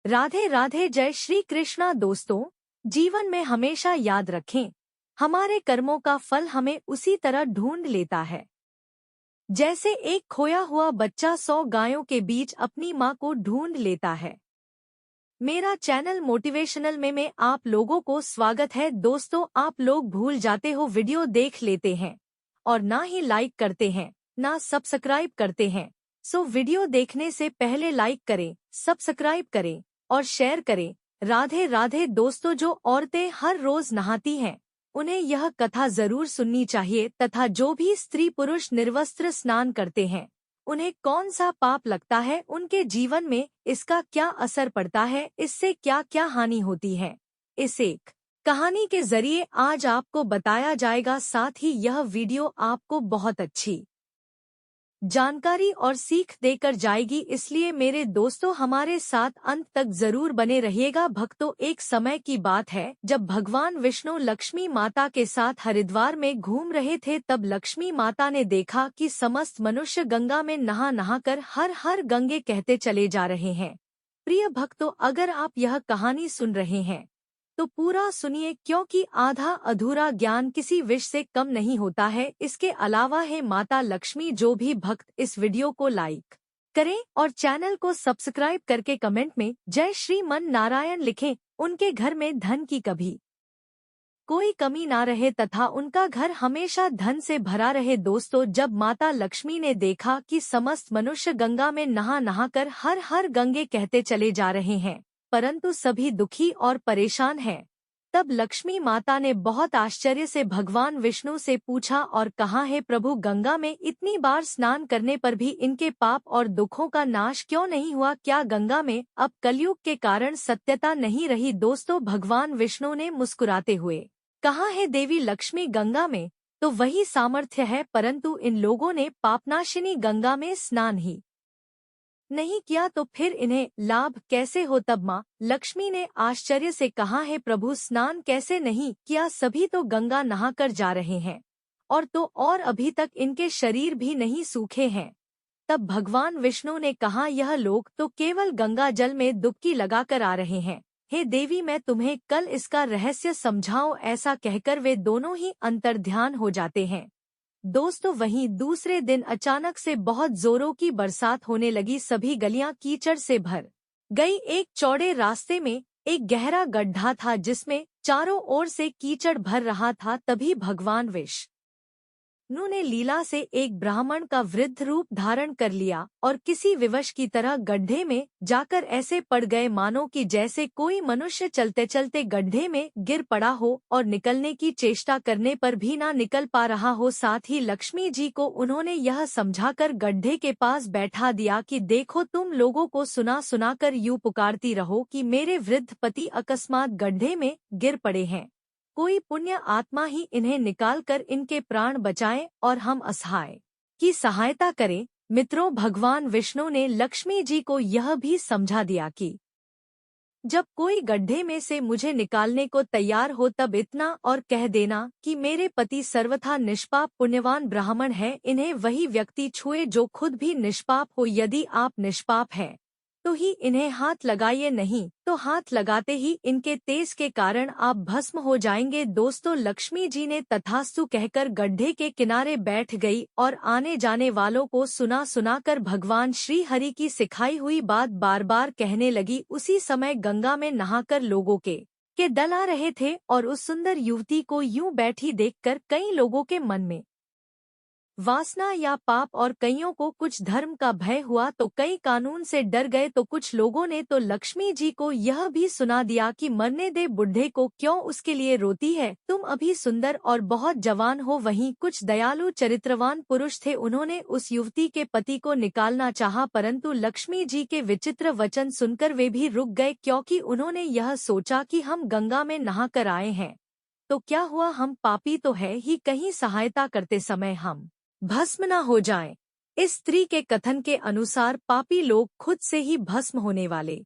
राधे राधे। जय श्री कृष्णा। दोस्तों, जीवन में हमेशा याद रखें, हमारे कर्मों का फल हमें उसी तरह ढूंढ लेता है जैसे एक खोया हुआ बच्चा 100 गायों के बीच अपनी माँ को ढूंढ लेता है। मेरा चैनल मोटिवेशनल में आप लोगों को स्वागत है। दोस्तों, आप लोग भूल जाते हो, वीडियो देख लेते हैं और ना ही लाइक करते हैं ना सब्सक्राइब करते हैं। सो वीडियो देखने से पहले लाइक करें, सब्सक्राइब करें और शेयर करें। राधे राधे। दोस्तों, जो औरतें हर रोज नहाती हैं उन्हें यह कथा जरूर सुननी चाहिए, तथा जो भी स्त्री पुरुष निर्वस्त्र स्नान करते हैं उन्हें कौन सा पाप लगता है, उनके जीवन में इसका क्या असर पड़ता है, इससे क्या क्या हानि होती है, इस एक कहानी के जरिए आज आपको बताया जाएगा। साथ ही यह वीडियो आपको बहुत अच्छी जानकारी और सीख देकर जाएगी, इसलिए मेरे दोस्तों हमारे साथ अंत तक जरूर बने रहिएगा। भक्तों, एक समय की बात है जब भगवान विष्णु लक्ष्मी माता के साथ हरिद्वार में घूम रहे थे। तब लक्ष्मी माता ने देखा कि समस्त मनुष्य गंगा में नहा नहाकर हर हर गंगे कहते चले जा रहे हैं। प्रिय भक्तों, अगर आप यह कहानी सुन रहे हैं तो पूरा सुनिए, क्योंकि आधा अधूरा ज्ञान किसी विष से कम नहीं होता है। इसके अलावा है माता लक्ष्मी, जो भी भक्त इस वीडियो को लाइक करें और चैनल को सब्सक्राइब करके कमेंट में जय श्रीमन नारायण लिखें, उनके घर में धन की कभी कोई कमी ना रहे तथा उनका घर हमेशा धन से भरा रहे। दोस्तों, जब माता लक्ष्मी ने देखा कि समस्त मनुष्य गंगा में नहा नहाकर हर हर गंगे कहते चले जा रहे हैं परंतु सभी दुखी और परेशान हैं, तब लक्ष्मी माता ने बहुत आश्चर्य से भगवान विष्णु से पूछा और कहा, है प्रभु, गंगा में इतनी बार स्नान करने पर भी इनके पाप और दुखों का नाश क्यों नहीं हुआ? क्या गंगा में अब कलयुग के कारण सत्यता नहीं रही? दोस्तों, भगवान विष्णु ने मुस्कुराते हुए कहा, है देवी लक्ष्मी, गंगा में तो वही सामर्थ्य है, परंतु इन लोगों ने पापनाशिनी गंगा में स्नान ही नहीं किया तो फिर इन्हें लाभ कैसे हो? तब माँ लक्ष्मी ने आश्चर्य से कहा, है प्रभु, स्नान कैसे नहीं किया? सभी तो गंगा नहाकर जा रहे हैं और अभी तक इनके शरीर भी नहीं सूखे हैं। तब भगवान विष्णु ने कहा, यह लोग तो केवल गंगा जल में डुबकी लगाकर आ रहे हैं। हे देवी, मैं तुम्हें कल इसका रहस्य समझाऊं। ऐसा कहकर वे दोनों ही अंतर्ध्यान हो जाते हैं। दोस्तों, वहीं दूसरे दिन अचानक से बहुत जोरों की बरसात होने लगी। सभी गलियां कीचड़ से भर गई। एक चौड़े रास्ते में एक गहरा गड्ढा था जिसमें चारों ओर से कीचड़ भर रहा था। तभी भगवान विष्णु ने लीला से एक ब्राह्मण का वृद्ध रूप धारण कर लिया और किसी विवश की तरह गड्ढे में जाकर ऐसे पड़ गए मानो कि जैसे कोई मनुष्य चलते चलते गड्ढे में गिर पड़ा हो और निकलने की चेष्टा करने पर भी ना निकल पा रहा हो। साथ ही लक्ष्मी जी को उन्होंने यह समझाकर गड्ढे के पास बैठा दिया कि देखो, तुम लोगों को सुना सुनाकर यूं पुकारती रहो कि मेरे वृद्ध पति अकस्मात गड्ढे में गिर पड़े हैं, कोई पुण्य आत्मा ही इन्हें निकालकर इनके प्राण बचाए और हम असहाय की सहायता करें। मित्रों, भगवान विष्णु ने लक्ष्मी जी को यह भी समझा दिया कि जब कोई गड्ढे में से मुझे निकालने को तैयार हो तब इतना और कह देना कि मेरे पति सर्वथा निष्पाप पुण्यवान ब्राह्मण है, इन्हें वही व्यक्ति छुए जो खुद भी निष्पाप हो। यदि आप निष्पाप हैं तो ही इन्हें हाथ लगाइए, नहीं तो हाथ लगाते ही इनके तेज के कारण आप भस्म हो जाएंगे। दोस्तों, लक्ष्मी जी ने तथास्तु कहकर गड्ढे के किनारे बैठ गई और आने जाने वालों को सुना सुनाकर भगवान श्री हरि की सिखाई हुई बात बार बार कहने लगी। उसी समय गंगा में नहाकर लोगों के दल आ रहे थे और उस सुंदर युवती को यूं बैठी देखकर कई लोगों के मन में वासना या पाप और कईयों को कुछ धर्म का भय हुआ तो कई कानून से डर गए। तो कुछ लोगों ने तो लक्ष्मी जी को यह भी सुना दिया कि मरने दे बुढ़े को, क्यों उसके लिए रोती है, तुम अभी सुंदर और बहुत जवान हो। वहीं कुछ दयालु चरित्रवान पुरुष थे, उन्होंने उस युवती के पति को निकालना चाहा परंतु लक्ष्मी जी के विचित्र वचन सुनकर वे भी रुक गए, क्योंकि उन्होंने यह सोचा कि हम गंगा में नहा कर आए हैं तो क्या हुआ, हम पापी तो है ही, कहीं सहायता करते समय हम भस्म न हो जाएं। इस स्त्री के कथन के अनुसार पापी लोग खुद से ही भस्म होने वाले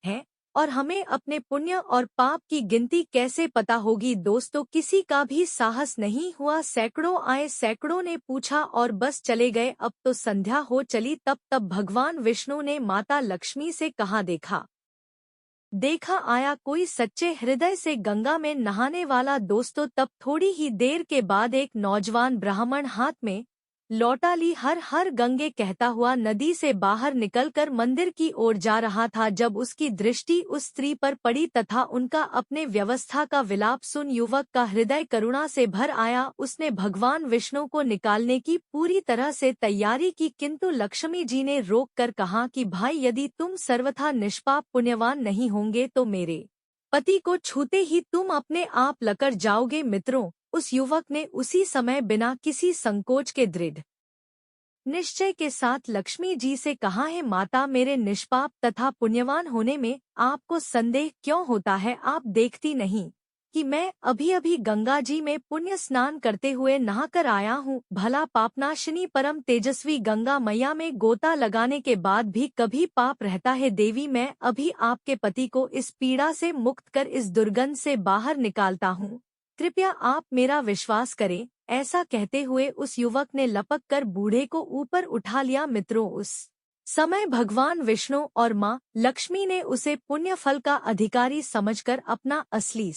हैं और हमें अपने पुण्य और पाप की गिनती कैसे पता होगी? दोस्तों, किसी का भी साहस नहीं हुआ। सैकड़ों आए, सैकड़ों ने पूछा और बस चले गए। अब तो संध्या हो चली। तब भगवान विष्णु ने माता लक्ष्मी से कहा, देखा देखा आया कोई सच्चे हृदय से गंगा में नहाने वाला। दोस्तों तब थोड़ी ही देर के बाद एक नौजवान ब्राह्मण हाथ में लौटा ली हर हर गंगे कहता हुआ नदी से बाहर निकलकर मंदिर की ओर जा रहा था। जब उसकी दृष्टि उस स्त्री पर पड़ी तथा उनका अपने व्यवस्था का विलाप सुन युवक का हृदय करुणा से भर आया। उसने भगवान विष्णु को निकालने की पूरी तरह से तैयारी की, किंतु लक्ष्मी जी ने रोक कर कहा कि भाई, यदि तुम सर्वथा निष्पाप पुण्यवान नहीं होंगे तो मेरे पति को छूते ही तुम अपने आप लकर जाओगे। मित्रों, उस युवक ने उसी समय बिना किसी संकोच के दृढ़ निश्चय के साथ लक्ष्मी जी से कहा है, माता, मेरे निष्पाप तथा पुण्यवान होने में आपको संदेह क्यों होता है? आप देखती नहीं कि मैं अभी अभी गंगा जी में पुण्य स्नान करते हुए नहाकर आया हूँ। भला पापनाशिनी परम तेजस्वी गंगा मैया में गोता लगाने के बाद भी कभी पाप रहता है? देवी, मैं अभी आपके पति को इस पीड़ा से मुक्त कर इस दुर्गंध से बाहर निकालता हूँ, कृपया आप मेरा विश्वास करें। ऐसा कहते हुए उस युवक ने लपक कर बूढ़े को ऊपर उठा लिया। मित्रों, उस समय भगवान विष्णु और माँ लक्ष्मी ने उसे पुण्य फल का अधिकारी समझकर अपना असली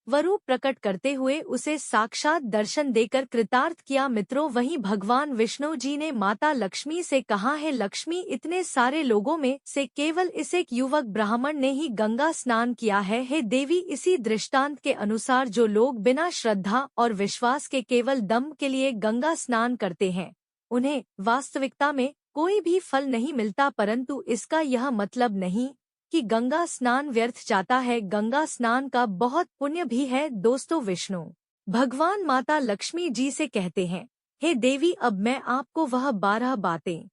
स्वरूप प्रकट करते हुए उसे साक्षात दर्शन देकर कृतार्थ किया। मित्रों, वहीं भगवान विष्णु जी ने माता लक्ष्मी से कहा है, लक्ष्मी, इतने सारे लोगों में से केवल इस एक युवक ब्राह्मण ने ही गंगा स्नान किया है। हे देवी, इसी दृष्टांत के अनुसार जो लोग बिना श्रद्धा और विश्वास के केवल दम के लिए गंगा स्नान करते हैं, उन्हें वास्तविकता में कोई भी फल नहीं मिलता। परंतु इसका यह मतलब नहीं कि गंगा स्नान व्यर्थ जाता है। गंगा स्नान का बहुत पुण्य भी है। दोस्तों, विष्णु भगवान माता लक्ष्मी जी से कहते हैं, हे देवी, अब मैं आपको वह 12 बातें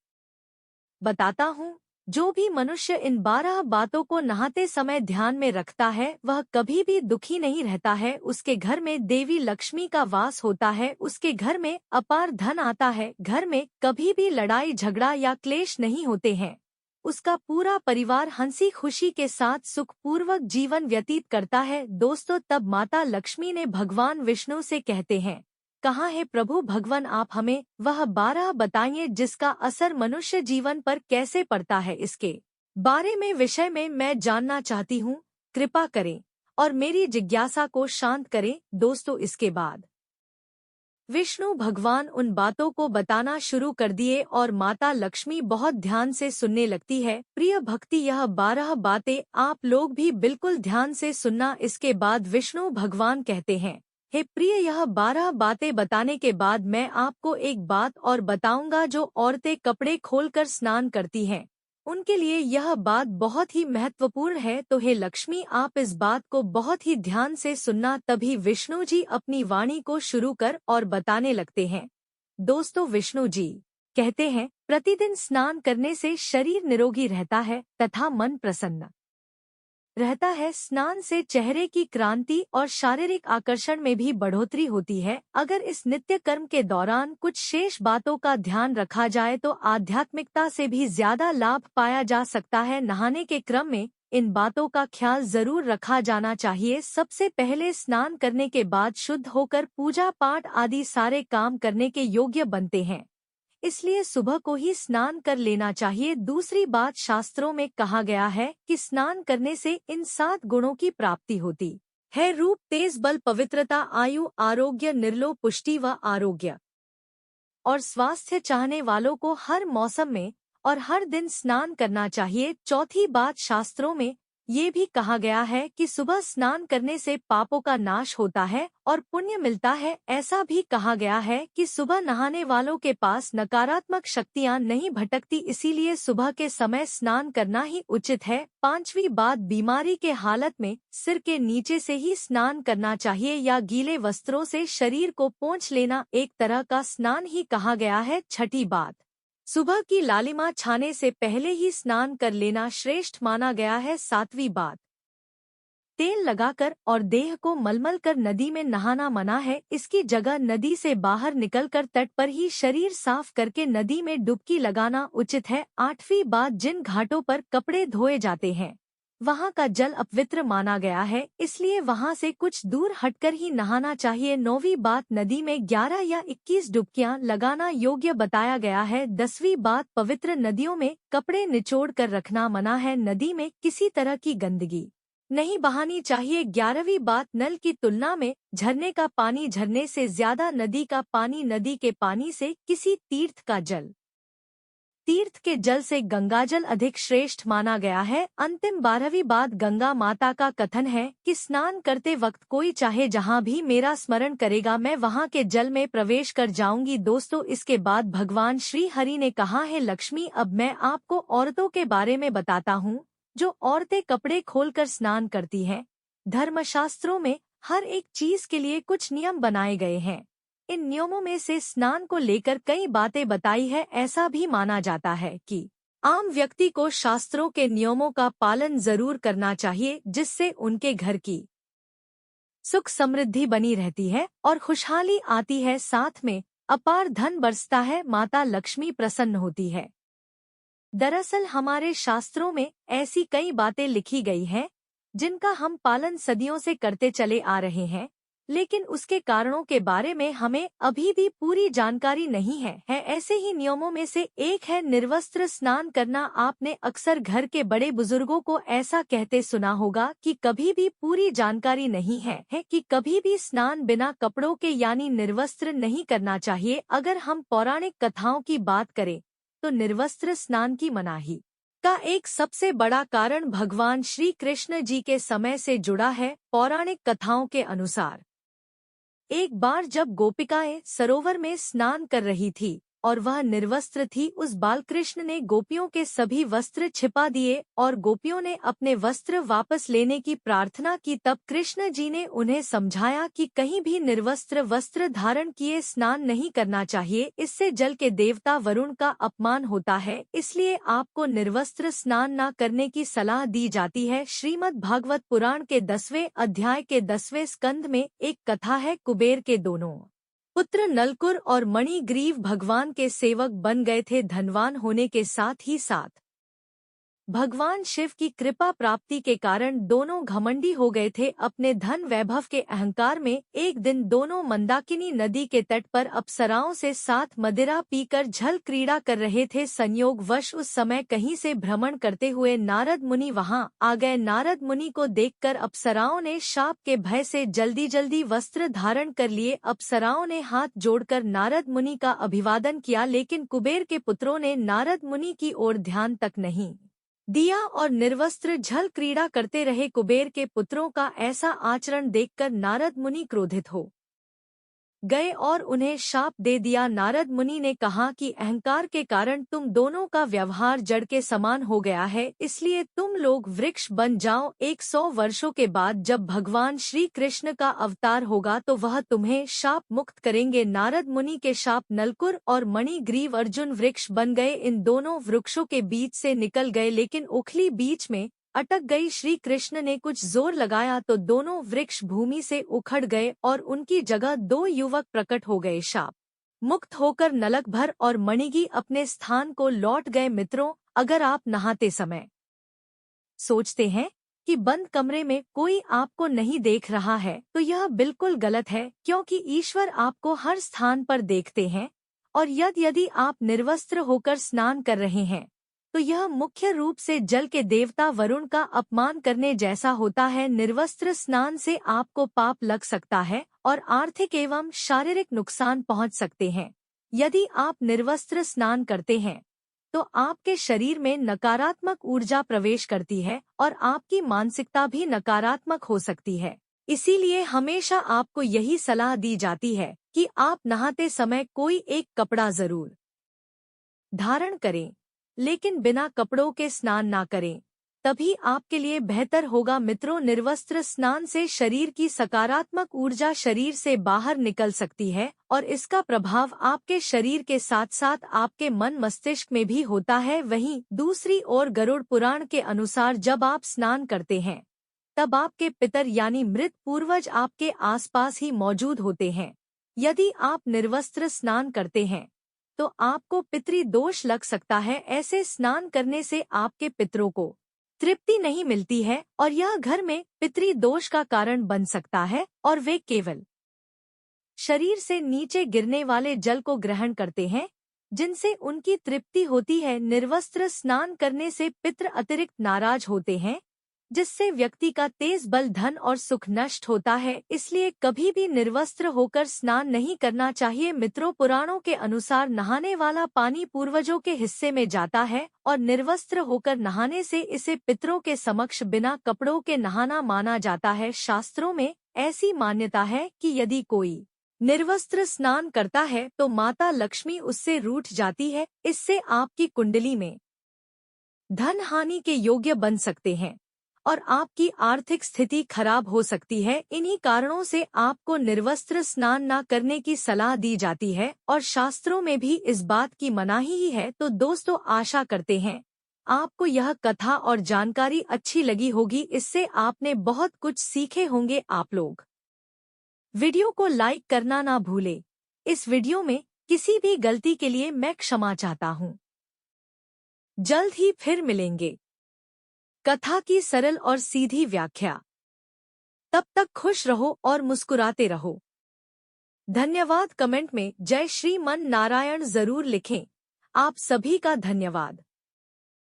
बताता हूँ। जो भी मनुष्य इन 12 बातों को नहाते समय ध्यान में रखता है, वह कभी भी दुखी नहीं रहता है। उसके घर में देवी लक्ष्मी का वास होता है, उसके घर में अपार धन आता है, घर में कभी भी लड़ाई झगड़ा या क्लेश नहीं होते हैं, उसका पूरा परिवार हंसी खुशी के साथ सुखपूर्वक जीवन व्यतीत करता है। दोस्तों, तब माता लक्ष्मी ने भगवान विष्णु से कहते हैं, कहा है, प्रभु भगवान, आप हमें वह 12 बताइए जिसका असर मनुष्य जीवन पर कैसे पड़ता है। इसके बारे में विषय में मैं जानना चाहती हूँ, कृपा करें और मेरी जिज्ञासा को शांत करें। दोस्तों, इसके बाद विष्णु भगवान उन बातों को बताना शुरू कर दिए और माता लक्ष्मी बहुत ध्यान से सुनने लगती है। प्रिय भक्ति, यह 12 बातें आप लोग भी बिल्कुल ध्यान से सुनना। इसके बाद विष्णु भगवान कहते हैं, हे प्रिय, यह 12 बातें बताने के बाद मैं आपको एक बात और बताऊंगा। जो औरतें कपड़े खोलकर स्नान करती हैं, उनके लिए यह बात बहुत ही महत्वपूर्ण है। तो हे लक्ष्मी, आप इस बात को बहुत ही ध्यान से सुनना। तभी विष्णु जी अपनी वाणी को शुरू कर और बताने लगते हैं। दोस्तों, विष्णु जी कहते हैं, प्रतिदिन स्नान करने से शरीर निरोगी रहता है तथा मन प्रसन्न रहता है। स्नान से चेहरे की क्रांति और शारीरिक आकर्षण में भी बढ़ोतरी होती है। अगर इस नित्य कर्म के दौरान कुछ शेष बातों का ध्यान रखा जाए तो आध्यात्मिकता से भी ज्यादा लाभ पाया जा सकता है। नहाने के क्रम में इन बातों का ख्याल जरूर रखा जाना चाहिए। सबसे पहले स्नान करने के बाद शुद्ध होकर पूजा पाठ आदि सारे काम करने के योग्य बनते हैं, इसलिए सुबह को ही स्नान कर लेना चाहिए। दूसरी बात, शास्त्रों में कहा गया है कि स्नान करने से इन 7 गुणों की प्राप्ति होती है। रूप, तेज, बल, पवित्रता, आयु, आरोग्य, निर्लोभ, पुष्टि व आरोग्य और स्वास्थ्य चाहने वालों को हर मौसम में और हर दिन स्नान करना चाहिए। चौथी बात, शास्त्रों में ये भी कहा गया है कि सुबह स्नान करने से पापों का नाश होता है और पुण्य मिलता है। ऐसा भी कहा गया है कि सुबह नहाने वालों के पास नकारात्मक शक्तियां नहीं भटकती, इसीलिए सुबह के समय स्नान करना ही उचित है। पांचवी बात, बीमारी के हालत में सिर के नीचे से ही स्नान करना चाहिए या गीले वस्त्रों से शरीर को पोंछ लेना एक तरह का स्नान ही कहा गया है। छठी बात, सुबह की लालिमा छाने से पहले ही स्नान कर लेना श्रेष्ठ माना गया है। सातवीं बात, तेल लगाकर और देह को मलमल कर नदी में नहाना मना है। इसकी जगह नदी से बाहर निकलकर तट पर ही शरीर साफ करके नदी में डुबकी लगाना उचित है। आठवीं बात, जिन घाटों पर कपड़े धोए जाते हैं वहाँ का जल अपवित्र माना गया है, इसलिए वहाँ से कुछ दूर हटकर ही नहाना चाहिए। 9वीं बात, नदी में 11 या 21 डुबकियां लगाना योग्य बताया गया है। 10वीं बात, पवित्र नदियों में कपड़े निचोड़ कर रखना मना है। नदी में किसी तरह की गंदगी नहीं बहानी चाहिए। 11वीं बात, नल की तुलना में झरने का पानी झरने से ज्यादा, नदी का पानी नदी के पानी से, किसी तीर्थ का जल तीर्थ के जल से गंगाजल अधिक श्रेष्ठ माना गया है। अंतिम 12वीं बात, गंगा माता का कथन है कि स्नान करते वक्त कोई चाहे जहाँ भी मेरा स्मरण करेगा मैं वहाँ के जल में प्रवेश कर जाऊंगी। दोस्तों, इसके बाद भगवान श्री हरि ने कहा है, लक्ष्मी अब मैं आपको औरतों के बारे में बताता हूँ जो औरतें कपड़े खोलकर स्नान करती हैं। धर्मशास्त्रों में हर एक चीज के लिए कुछ नियम बनाए गए हैं। इन नियमों में से स्नान को लेकर कई बातें बताई है। ऐसा भी माना जाता है कि आम व्यक्ति को शास्त्रों के नियमों का पालन जरूर करना चाहिए, जिससे उनके घर की सुख समृद्धि बनी रहती है और खुशहाली आती है, साथ में अपार धन बरसता है, माता लक्ष्मी प्रसन्न होती है। दरअसल हमारे शास्त्रों में ऐसी कई बातें लिखी गई हैं जिनका हम पालन सदियों से करते चले आ रहे हैं, लेकिन उसके कारणों के बारे में हमें अभी भी पूरी जानकारी नहीं है। ऐसे ही नियमों में से एक है निर्वस्त्र स्नान करना। आपने अक्सर घर के बड़े बुजुर्गों को ऐसा कहते सुना होगा कि कभी भी पूरी जानकारी नहीं है कि कभी भी स्नान बिना कपड़ों के यानी निर्वस्त्र नहीं करना चाहिए। अगर हम पौराणिक कथाओं की बात करें तो निर्वस्त्र स्नान की मनाही का एक सबसे बड़ा कारण भगवान श्री कृष्ण जी के समय से जुड़ा है। पौराणिक कथाओं के अनुसार एक बार जब गोपिकाएं सरोवर में स्नान कर रही थी और वह निर्वस्त्र थी, उस बालकृष्ण ने गोपियों के सभी वस्त्र छिपा दिए और गोपियों ने अपने वस्त्र वापस लेने की प्रार्थना की। तब कृष्ण जी ने उन्हें समझाया कि कहीं भी निर्वस्त्र वस्त्र धारण किए स्नान नहीं करना चाहिए, इससे जल के देवता वरुण का अपमान होता है, इसलिए आपको निर्वस्त्र स्नान न करने की सलाह दी जाती है। श्रीमद् भागवत पुराण के 10वें अध्याय के 10वें स्कंद में एक कथा है। कुबेर के दोनों पुत्र नलकुर और मणिग्रीव भगवान के सेवक बन गए थे। धनवान होने के साथ ही साथ भगवान शिव की कृपा प्राप्ति के कारण दोनों घमंडी हो गए थे। अपने धन वैभव के अहंकार में एक दिन दोनों मंदाकिनी नदी के तट पर अप्सराओं से साथ मदिरा पीकर झल क्रीड़ा कर रहे थे। संयोगवश उस समय कहीं से भ्रमण करते हुए नारद मुनि वहां आ गए। नारद मुनि को देखकर अप्सराओं ने शाप के भय से जल्दी जल्दी वस्त्र धारण कर लिए। अप्सराओं ने हाथ जोड़कर नारद मुनि का अभिवादन किया, लेकिन कुबेर के पुत्रों ने नारद मुनि की ओर ध्यान तक नहीं दिया और निर्वस्त्र झल क्रीड़ा करते रहे। कुबेर के पुत्रों का ऐसा आचरण देखकर नारद मुनि क्रोधित हो गए और उन्हें शाप दे दिया। नारद मुनि ने कहा कि अहंकार के कारण तुम दोनों का व्यवहार जड़ के समान हो गया है, इसलिए तुम लोग वृक्ष बन जाओ। 100 वर्षों के बाद जब भगवान श्री कृष्ण का अवतार होगा तो वह तुम्हें शाप मुक्त करेंगे। नारद मुनि के शाप नलकुर और मणिग्रीव अर्जुन वृक्ष बन गए। इन दोनों वृक्षों के बीच से निकल गए, लेकिन उखली बीच में अटक गई। श्री कृष्ण ने कुछ जोर लगाया तो दोनों वृक्ष भूमि से उखड़ गए और उनकी जगह 2 युवक प्रकट हो गए। शाप मुक्त होकर नलकभर और मणिगी अपने स्थान को लौट गए। मित्रों, अगर आप नहाते समय सोचते हैं कि बंद कमरे में कोई आपको नहीं देख रहा है तो यह बिल्कुल गलत है, क्योंकि ईश्वर आपको हर स्थान पर देखते हैं। और यदि आप निर्वस्त्र होकर स्नान कर रहे हैं तो यह मुख्य रूप से जल के देवता वरुण का अपमान करने जैसा होता है। निर्वस्त्र स्नान से आपको पाप लग सकता है और आर्थिक एवं शारीरिक नुकसान पहुंच सकते हैं। यदि आप निर्वस्त्र स्नान करते हैं तो आपके शरीर में नकारात्मक ऊर्जा प्रवेश करती है और आपकी मानसिकता भी नकारात्मक हो सकती है। इसीलिए हमेशा आपको यही सलाह दी जाती है कि आप नहाते समय कोई एक कपड़ा जरूर धारण करें, लेकिन बिना कपड़ों के स्नान ना करें, तभी आपके लिए बेहतर होगा। मित्रों, निर्वस्त्र स्नान से शरीर की सकारात्मक ऊर्जा शरीर से बाहर निकल सकती है और इसका प्रभाव आपके शरीर के साथ साथ आपके मन मस्तिष्क में भी होता है। वहीं दूसरी ओर गरुड़ पुराण के अनुसार जब आप स्नान करते हैं तब आपके पितर यानी मृत पूर्वज आपके आसपास ही मौजूद होते हैं। यदि आप निर्वस्त्र स्नान करते हैं तो आपको पितृ दोष लग सकता है। ऐसे स्नान करने से आपके पितरों को तृप्ति नहीं मिलती है और यह घर में पितृदोष का कारण बन सकता है और वे केवल शरीर से नीचे गिरने वाले जल को ग्रहण करते हैं, जिनसे उनकी तृप्ति होती है। निर्वस्त्र स्नान करने से पितृ अतिरिक्त नाराज होते हैं, जिससे व्यक्ति का तेज बल, धन और सुख नष्ट होता है। इसलिए कभी भी निर्वस्त्र होकर स्नान नहीं करना चाहिए। मित्रों, पुराणों के अनुसार नहाने वाला पानी पूर्वजों के हिस्से में जाता है और निर्वस्त्र होकर नहाने से इसे पितरों के समक्ष बिना कपड़ों के नहाना माना जाता है। शास्त्रों में ऐसी मान्यता है कि यदि कोई निर्वस्त्र स्नान करता है तो माता लक्ष्मी उससे रूठ जाती है। इससे आपकी कुंडली में धन हानि के योग्य बन सकते हैं और आपकी आर्थिक स्थिति खराब हो सकती है। इन्हीं कारणों से आपको निर्वस्त्र स्नान न करने की सलाह दी जाती है और शास्त्रों में भी इस बात की मनाही ही है। तो दोस्तों, आशा करते हैं आपको यह कथा और जानकारी अच्छी लगी होगी। इससे आपने बहुत कुछ सीखे होंगे आप लोग। वीडियो को लाइक करना ना भूले। इस वीडियो में किसी भी गलती के लिए मैं क्षमा चाहता हूँ। जल्द ही फिर मिलेंगे कथा की सरल और सीधी व्याख्या। तब तक खुश रहो और मुस्कुराते रहो। धन्यवाद। कमेंट में जय श्रीमन नारायण जरूर लिखें। आप सभी का धन्यवाद।